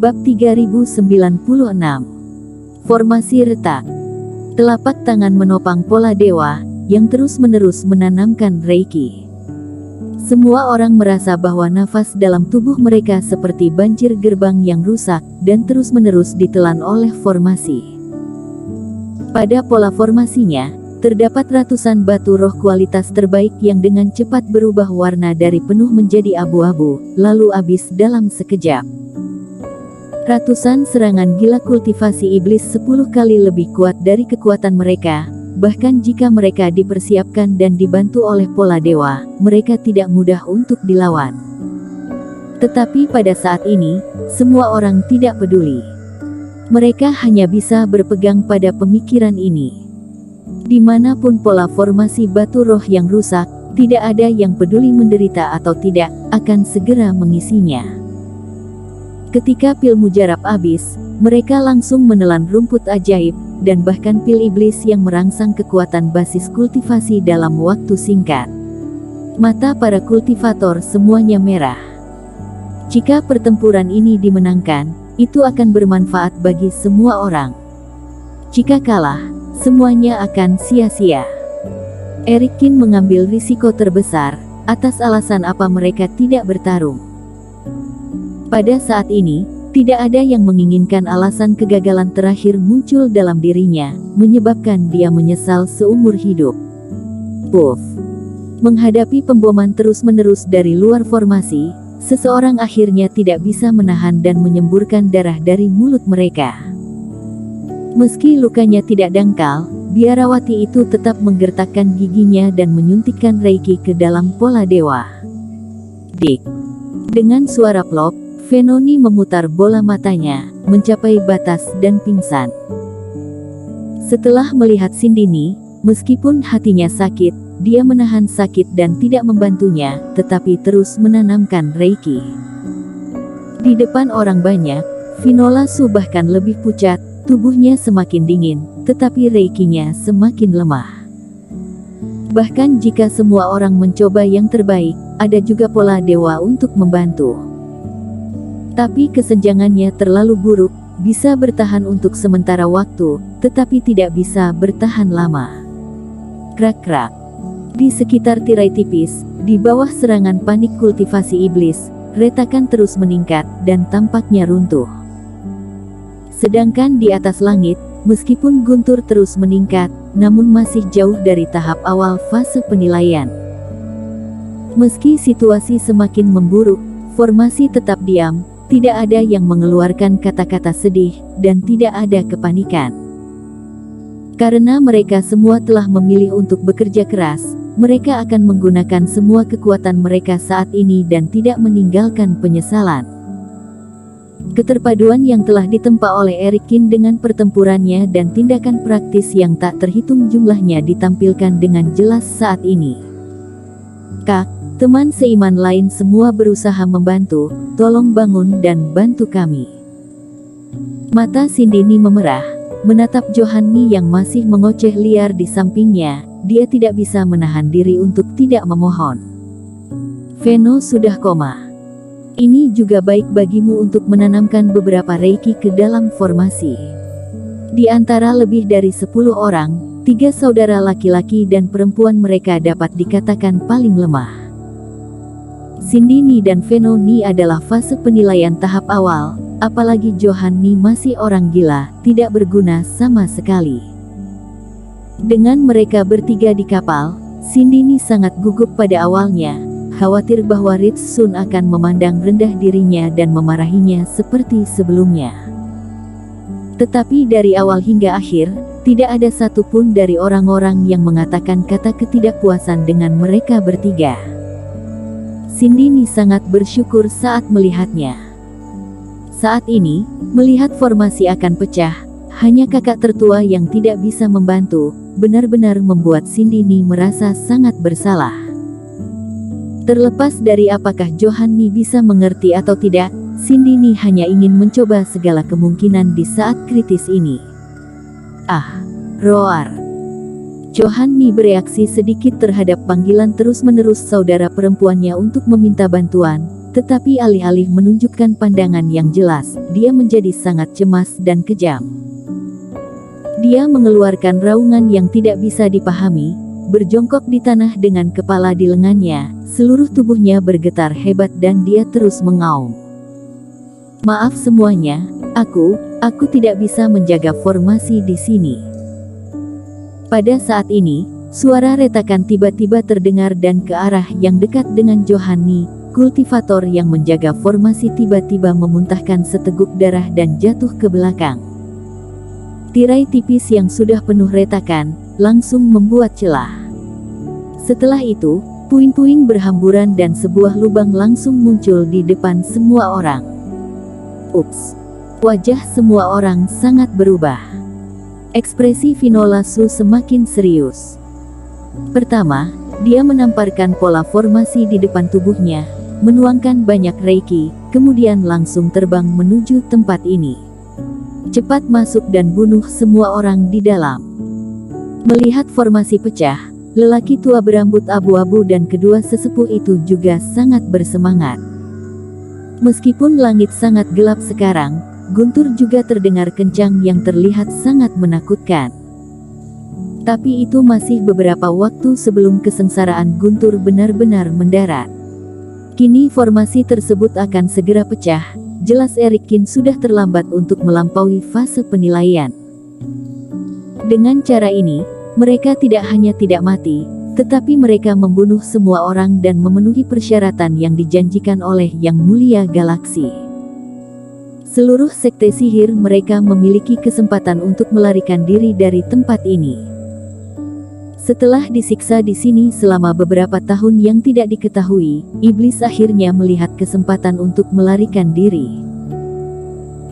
Bab 3096. Formasi retak. Telapak tangan menopang pola dewa, yang terus-menerus menanamkan Reiki. Semua orang merasa bahwa nafas dalam tubuh mereka seperti banjir gerbang yang rusak, dan terus-menerus ditelan oleh formasi. Pada pola formasinya, terdapat ratusan batu roh kualitas terbaik yang dengan cepat berubah warna dari penuh menjadi abu-abu, lalu habis dalam sekejap. Ratusan serangan gila kultivasi iblis 10 kali lebih kuat dari kekuatan mereka, bahkan jika mereka dipersiapkan dan dibantu oleh pola dewa, mereka tidak mudah untuk dilawan. Tetapi pada saat ini, semua orang tidak peduli. Mereka hanya bisa berpegang pada pemikiran ini. Dimanapun pola formasi batu roh yang rusak, tidak ada yang peduli menderita atau tidak, akan segera mengisinya. Ketika pil mujarab habis, mereka langsung menelan rumput ajaib, dan bahkan pil iblis yang merangsang kekuatan basis kultivasi dalam waktu singkat. Mata para kultivator semuanya merah. Jika pertempuran ini dimenangkan, itu akan bermanfaat bagi semua orang. Jika kalah, semuanya akan sia-sia. Erikin mengambil risiko terbesar, atas alasan apa mereka tidak bertarung. Pada saat ini, tidak ada yang menginginkan alasan kegagalan terakhir muncul dalam dirinya, menyebabkan dia menyesal seumur hidup. Puff. Menghadapi pemboman terus-menerus dari luar formasi, seseorang akhirnya tidak bisa menahan dan menyemburkan darah dari mulut mereka. Meski lukanya tidak dangkal, biarawati itu tetap menggertakkan giginya dan menyuntikkan Reiki ke dalam pola dewa. Dik. Dengan suara plop, Venoni memutar bola matanya, mencapai batas dan pingsan. Setelah melihat Sindini, meskipun hatinya sakit, dia menahan sakit dan tidak membantunya, tetapi terus menanamkan Reiki. Di depan orang banyak, Vinola Su bahkan lebih pucat. Tubuhnya semakin dingin, tetapi Reikinya semakin lemah. Bahkan jika semua orang mencoba yang terbaik, ada juga pola dewa untuk membantu. Tapi kesenjangannya terlalu buruk, bisa bertahan untuk sementara waktu, tetapi tidak bisa bertahan lama. Krak-krak. Di sekitar tirai tipis, di bawah serangan panik kultivasi iblis, retakan terus meningkat, dan tampaknya runtuh. Sedangkan di atas langit, meskipun guntur terus meningkat, namun masih jauh dari tahap awal fase penilaian. Meski situasi semakin memburuk, formasi tetap diam, tidak ada yang mengeluarkan kata-kata sedih, dan tidak ada kepanikan. Karena mereka semua telah memilih untuk bekerja keras, mereka akan menggunakan semua kekuatan mereka saat ini dan tidak meninggalkan penyesalan. Keterpaduan yang telah ditempa oleh Erikin dengan pertempurannya dan tindakan praktis yang tak terhitung jumlahnya ditampilkan dengan jelas saat ini. Kak, teman seiman lain semua berusaha membantu, tolong bangun dan bantu kami. Mata Sindini memerah, menatap Johanni yang masih mengoceh liar di sampingnya, dia tidak bisa menahan diri untuk tidak memohon. Veno sudah koma. Ini juga baik bagimu untuk menanamkan beberapa Reiki ke dalam formasi. Di antara lebih dari 10 orang, 3 saudara laki-laki dan perempuan mereka dapat dikatakan paling lemah. Sindini dan Venoni adalah fase penilaian tahap awal, apalagi Johanni masih orang gila, tidak berguna sama sekali. Dengan mereka bertiga di kapal, Sindini sangat gugup pada awalnya, khawatir bahwa Ritsun akan memandang rendah dirinya dan memarahinya seperti sebelumnya. Tetapi dari awal hingga akhir, tidak ada satupun dari orang-orang yang mengatakan kata ketidakpuasan dengan mereka bertiga. Sindini sangat bersyukur saat melihatnya. Saat ini, melihat formasi akan pecah, hanya kakak tertua yang tidak bisa membantu, benar-benar membuat Sindini merasa sangat bersalah. Terlepas dari apakah Johanni bisa mengerti atau tidak, Sindini hanya ingin mencoba segala kemungkinan di saat kritis ini. Ah, roar. Johanni bereaksi sedikit terhadap panggilan terus-menerus saudara perempuannya untuk meminta bantuan, tetapi alih-alih menunjukkan pandangan yang jelas, dia menjadi sangat cemas dan kejam. Dia mengeluarkan raungan yang tidak bisa dipahami, berjongkok di tanah dengan kepala di lengannya, seluruh tubuhnya bergetar hebat dan dia terus mengaum. Maaf semuanya, aku tidak bisa menjaga formasi di sini. Pada saat ini, suara retakan tiba-tiba terdengar dan ke arah yang dekat dengan Johanni, kultivator yang menjaga formasi tiba-tiba memuntahkan seteguk darah dan jatuh ke belakang. Tirai tipis yang sudah penuh retakan, langsung membuat celah. Setelah itu, puing-puing berhamburan dan sebuah lubang langsung muncul di depan semua orang. Ups! Wajah semua orang sangat berubah. Ekspresi Finola Su semakin serius. Pertama, dia menamparkan pola formasi di depan tubuhnya, menuangkan banyak reiki, kemudian langsung terbang menuju tempat ini. Cepat masuk dan bunuh semua orang di dalam. Melihat formasi pecah, lelaki tua berambut abu-abu dan kedua sesepuh itu juga sangat bersemangat. Meskipun langit sangat gelap sekarang, guntur juga terdengar kencang yang terlihat sangat menakutkan. Tapi itu masih beberapa waktu sebelum kesengsaraan guntur benar-benar mendarat. Kini formasi tersebut akan segera pecah, jelas Erik Kin sudah terlambat untuk melampaui fase penilaian. Dengan cara ini, mereka tidak hanya tidak mati, tetapi mereka membunuh semua orang dan memenuhi persyaratan yang dijanjikan oleh Yang Mulia Galaksi. Seluruh sekte sihir mereka memiliki kesempatan untuk melarikan diri dari tempat ini. Setelah disiksa di sini selama beberapa tahun yang tidak diketahui, iblis akhirnya melihat kesempatan untuk melarikan diri.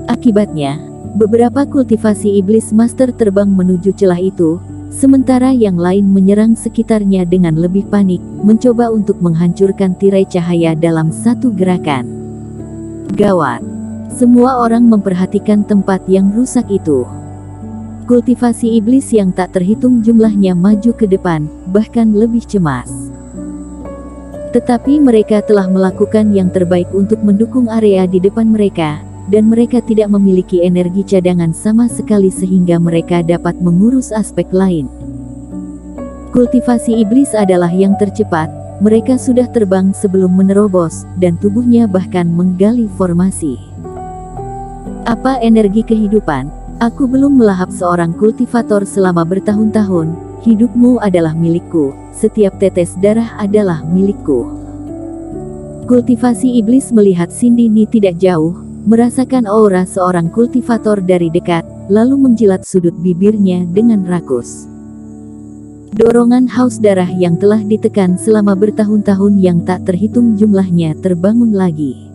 Akibatnya, beberapa kultivasi iblis master terbang menuju celah itu, sementara yang lain menyerang sekitarnya dengan lebih panik, mencoba untuk menghancurkan tirai cahaya dalam satu gerakan. Gawat! Semua orang memperhatikan tempat yang rusak itu. Kultivasi iblis yang tak terhitung jumlahnya maju ke depan, bahkan lebih cemas. Tetapi mereka telah melakukan yang terbaik untuk mendukung area di depan mereka, dan mereka tidak memiliki energi cadangan sama sekali sehingga mereka dapat mengurus aspek lain. Kultivasi iblis adalah yang tercepat, mereka sudah terbang sebelum menerobos, dan tubuhnya bahkan menggali formasi. Apa energi kehidupan? Aku belum melahap seorang kultivator selama bertahun-tahun, hidupmu adalah milikku, setiap tetes darah adalah milikku. Kultivasi iblis melihat Sindini tidak jauh, merasakan aura seorang kultivator dari dekat, lalu menjilat sudut bibirnya dengan rakus. Dorongan haus darah yang telah ditekan selama bertahun-tahun yang tak terhitung jumlahnya terbangun lagi.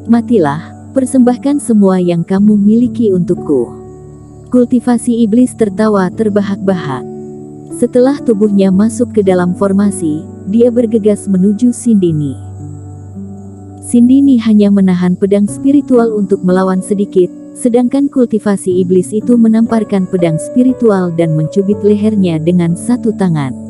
Matilah. Persembahkan semua yang kamu miliki untukku. Kultivasi iblis tertawa terbahak-bahak. Setelah tubuhnya masuk ke dalam formasi, dia bergegas menuju Sindini. Sindini hanya menahan pedang spiritual untuk melawan sedikit, sedangkan kultivasi iblis itu menamparkan pedang spiritual dan mencubit lehernya dengan satu tangan.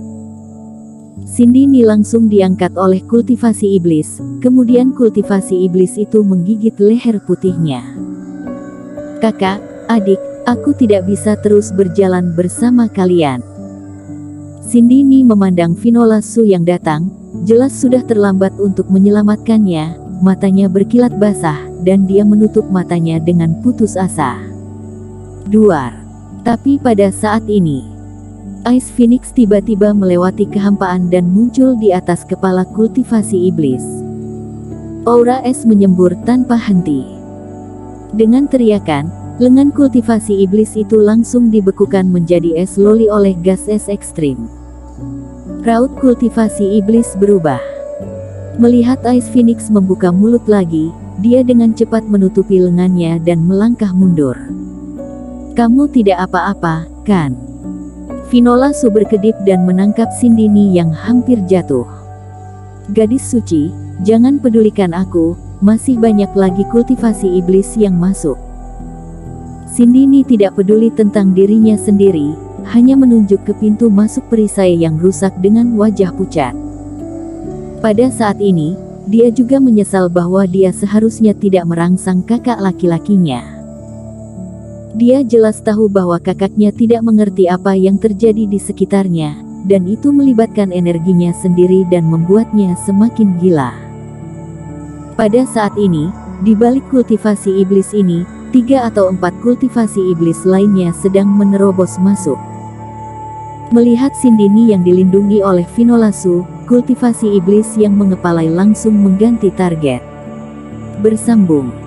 Sindini langsung diangkat oleh kultivasi iblis, kemudian kultivasi iblis itu menggigit leher putihnya. Kakak, adik, aku tidak bisa terus berjalan bersama kalian. Sindini memandang Finola Su yang datang, jelas sudah terlambat untuk menyelamatkannya, matanya berkilat basah, dan dia menutup matanya dengan putus asa. Duar. Tapi pada saat ini, Ice Phoenix tiba-tiba melewati kehampaan dan muncul di atas kepala kultivasi iblis. Aura es menyembur tanpa henti. Dengan teriakan, lengan kultivasi iblis itu langsung dibekukan menjadi es loli oleh gas es ekstrim. Raut kultivasi iblis berubah. Melihat Ice Phoenix membuka mulut lagi, dia dengan cepat menutupi lengannya dan melangkah mundur. Kamu tidak apa-apa, kan? Finola Su berkedip dan menangkap Sindini yang hampir jatuh. Gadis suci, jangan pedulikan aku, masih banyak lagi kultivasi iblis yang masuk. Sindini tidak peduli tentang dirinya sendiri, hanya menunjuk ke pintu masuk perisai yang rusak dengan wajah pucat. Pada saat ini, Dia juga menyesal bahwa dia seharusnya tidak merangsang kakak laki-lakinya. Dia jelas tahu bahwa kakaknya tidak mengerti apa yang terjadi di sekitarnya, dan itu melibatkan energinya sendiri dan membuatnya semakin gila. Pada saat ini, di balik kultivasi iblis ini, 3 atau 4 kultivasi iblis lainnya sedang menerobos masuk. Melihat Sindini yang dilindungi oleh Vinolasu, kultivasi iblis yang mengepalai langsung mengganti target. Bersambung.